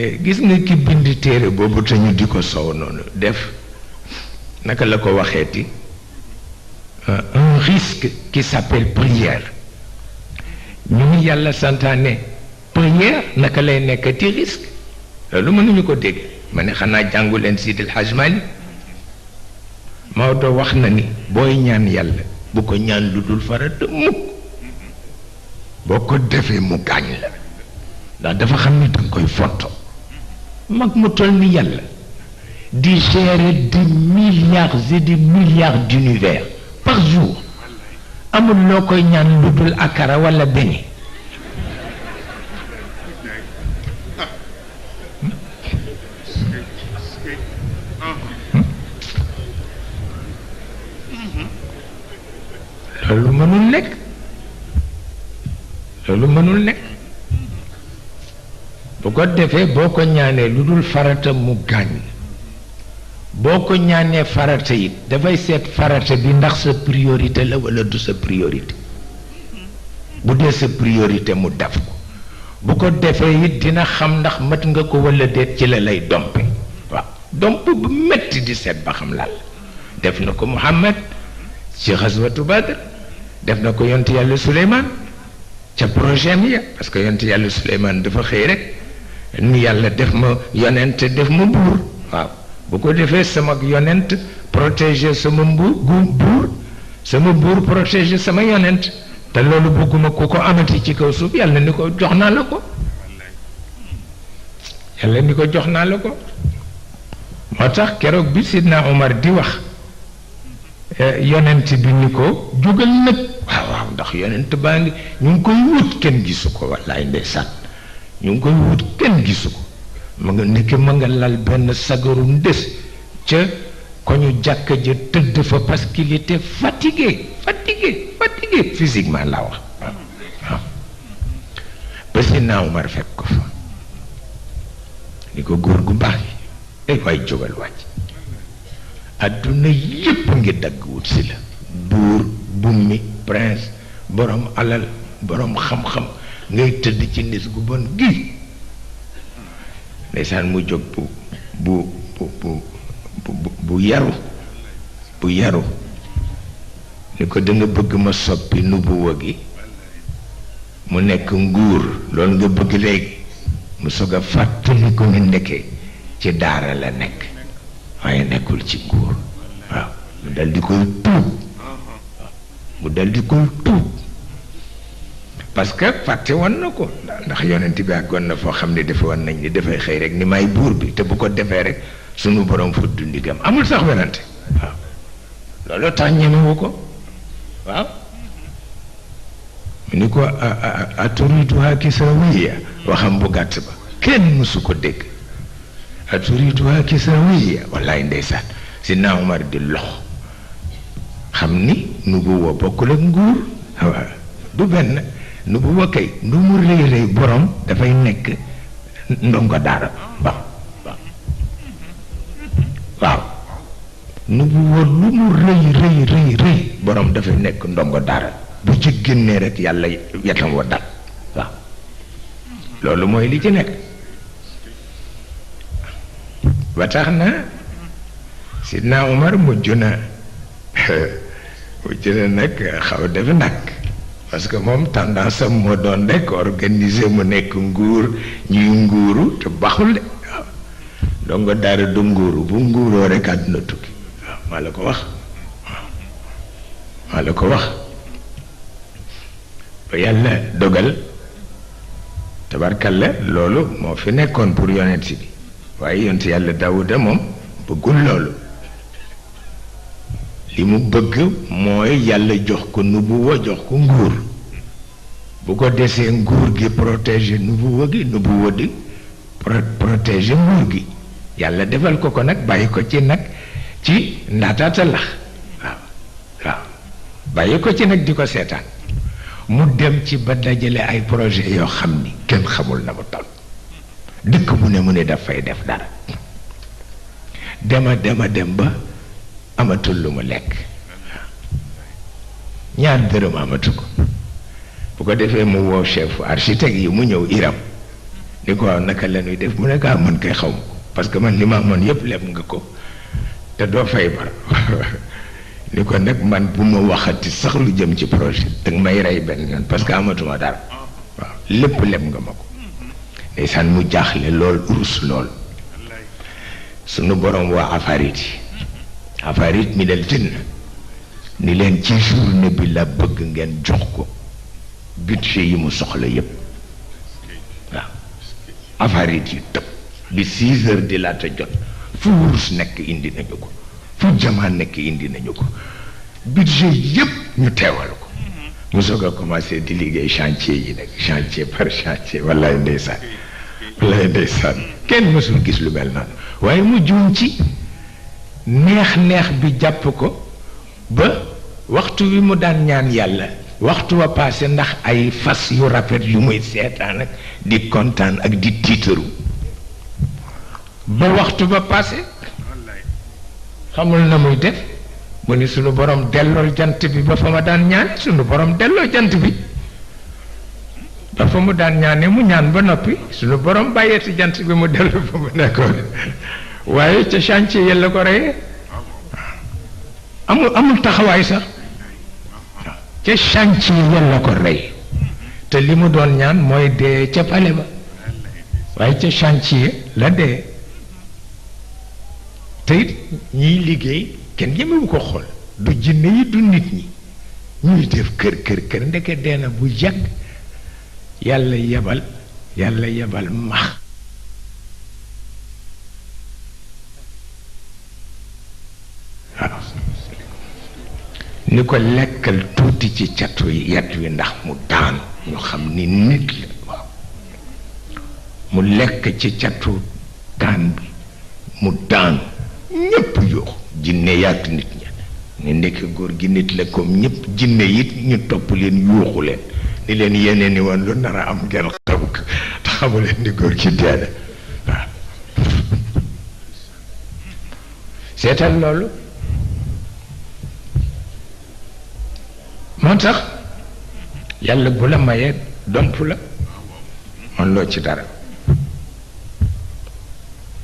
gis nga ki bind téere boobu te ñu di ko sow noonu def naka la ko waxeeti un risque qui s'appelle prière ñu ni yàlla santaane prière naka lay nekkati risque loolu mënuñu ko dégg ma ne xanaa jàngu leen Sidil Hadj Malick Maodo wax na ni booy ñaan yàlla bu ko ñaan lu dul farata mukk boo ko defee mu gaañ la ndax dafa xam ni danga koy fonto mag mu toll ni yàlla di gérer des milliards et des milliards d'univers par jour amul loo koy ñaan lu dul akara wala beñe loolu mënul nekk bu ko defee boo ko ñaanee lu dul farata mu gaañ boo ko ñaanee farata it dafay seet farata bi ndax sa priorité la wala du sa priorité bu dee sa priorité mu def ko bu ko defee it dina xam ndax mat nga ko wala déet ci la lay dompe waaw domp bu metti di seet ba xam lal def na ko Muhammad ci xaswatu Badr def na ko yonent yàlla Suleymaan ca projet mi ya parce que yonent yàlla Suleymaan dafa xëy rek ni yàlla def ma yonent def ma buur waaw bu ko defee sama yonent protéger sama buur sama buur protéger sama yonent te loolu bëgguma ku ko amati ci kaw suuf yàlla ni ko jox naa la ko yàlla ni ko jox naa la ko moo tax keroog bi Sidna Omar di wax yonent bi ni ko jógal nag waaw ndax yonent baa ngi ñu ngi koy wut kenn gisu ko wallaay ndeysaan ñu ngi koy wut kenn gisu ko ma nga nekk ma nga lal benn sagarum des ca ko ñu jàkka ja tëdd fa parce qu'il était fatigué physiquement laa wax waaw ba Sidna Omar fekk ko fa ni ko góor gu baax yi ay waay jógal wàcc adduna yépp ngi dagg wut si la buur bummi prince borom alal borom xam-xam ngay tëdd ci nis gu bon gi ndeysaan mu jóg bu yaru ni ko danga bëgg ma soppi nubuwa gi mu nekk nguur loolu nga bëgg léegi mu soog a fàttali ko ni nekkee ci daara la nekk waaye nekkul ci nguur waaw mu dal di koy tuub parce que fàtte woon na ko ndax yonent bi àggoon na foo xam ne dafa woon nañ ni dafay xëy rek ni may buur bi te bu ko defee rek sunu borom fudd ndigam amul sax werante waaw loolu tax ñemewu ko waaw mu ni ko aturiduha kisrawiya waxam bu gàtt ba kenn mësu ko dégg aturiduha kisrawiya wallaay ndeysaan Sidna Omar di lox xam ni nubuwa bokkul ak nguur waaw du benn nubuwa kay nu mu rëy rëy borom dafay nekk ndongo daara waaw nubuwa lu mu rëy borom dafay nekk ndongo daara bu ci génnee rek yàlla yatam wa dal waaw loolu mooy li ci nekk ba tax na Sidna Omar mujj na nag xaw def nag parce que moom tendance am moo doon rek organiser mu nekk nguur ñuy nguuru te baxul de waaw donc daara du nguuru bu nguuroo rek àdduna tukki waaw maa la ko wax maa la ko wax ba yàlla dogal tabarkalla loolu moo fi nekkoon pour yonent bi waaye yonent yàlla Daawuda moom bëggul loolu li mu bëgg mooy yàlla jox ko nubuwa jox ko nguur bu ko desee nguur gi protéger nubuwa gi protéger nguur gi yàlla defal ko ko nag bàyyi ko ci nag ci ndaataata lax waaw bàyyi ko ci nag di ko seetaan mu dem ci ba dajale ay projet yoo xam ni kenn xamul na mu toll dëkk mu ne daf fay def dara dem ba amatul lu mu lekk ñaar dërëm amatu ko bu ko defee mu woo chef architecte yi mu ñëw Iram ni ko waaw naka la ñuy def mu ne kaa man kay xaw ma ko parce que man li ma amoon yëpp leb nga ko te doo fay bar ni ko nag man bu ma waxati sax lu jëm ci projet danga may rey benn yoon parce que amatuma dara waaw lépp leb nga ma ko ndeysaan mu jaaxle lool urus lool sunu borom waa afarit mi dal jënn ni leen ci journée bi la bëgg ngeen jox ko budget yi mu soxla yépp waaw afarit yi tëb bi 6 heures di laata jot fu wurus nekk indi nañu ko fu jamaa nekk indi nañu ko budget yépp ñu teewal ko mu soog a commencé di liggéey chantier yi nag chantier par chantier wallaay ndeysaan kenn mësul gis lu mel noonu waaye mu juum ci neex bi jàpp ko ba waxtu wi mu daan ñaan yàlla waxtu wa passé ndax ay fas yu rafet yu muy seetaan ak di kontaan ak di tiitaru ba waxtu ba passé xamul na muy def mu ni sunu borom dellool jant bi ba fa ma daan ñaan sunu borom delloo jant bi ba fa mu daan ñaane mu ñaan ba noppi sunu borom bàyyeeti jant bi mu dellu fa mu nekkoon waaye ca chantier yàlla ko reyee amul taxawaay sax ca chantier yàlla ko rey te li mu doon ñaan mooy dee ca pale ba waaye ca chantier la dee te it ñiy liggéey kenn ñemewu ko xool du jinne yi du nit ñi ñuy def kër ndeke dee na bu yàgg yàlla yebal max waaw ni ko lekkal tuuti ci catu yet wi ndax mu daan ñu xam ni nit la waaw mu lekk ci catu taan bi mu daan ñépp yuux jinne yàgg nit ña ni ndekk góor gi nit la comme ñépp jinne it ñu topp leen yuuxu leen ni leen yeneen ni woon lu nar a am ngeen xam ko te xamu leen ni góor gi dee na waaw seetal loolu moo tax yàlla bu la mayee domp la man loo ci dara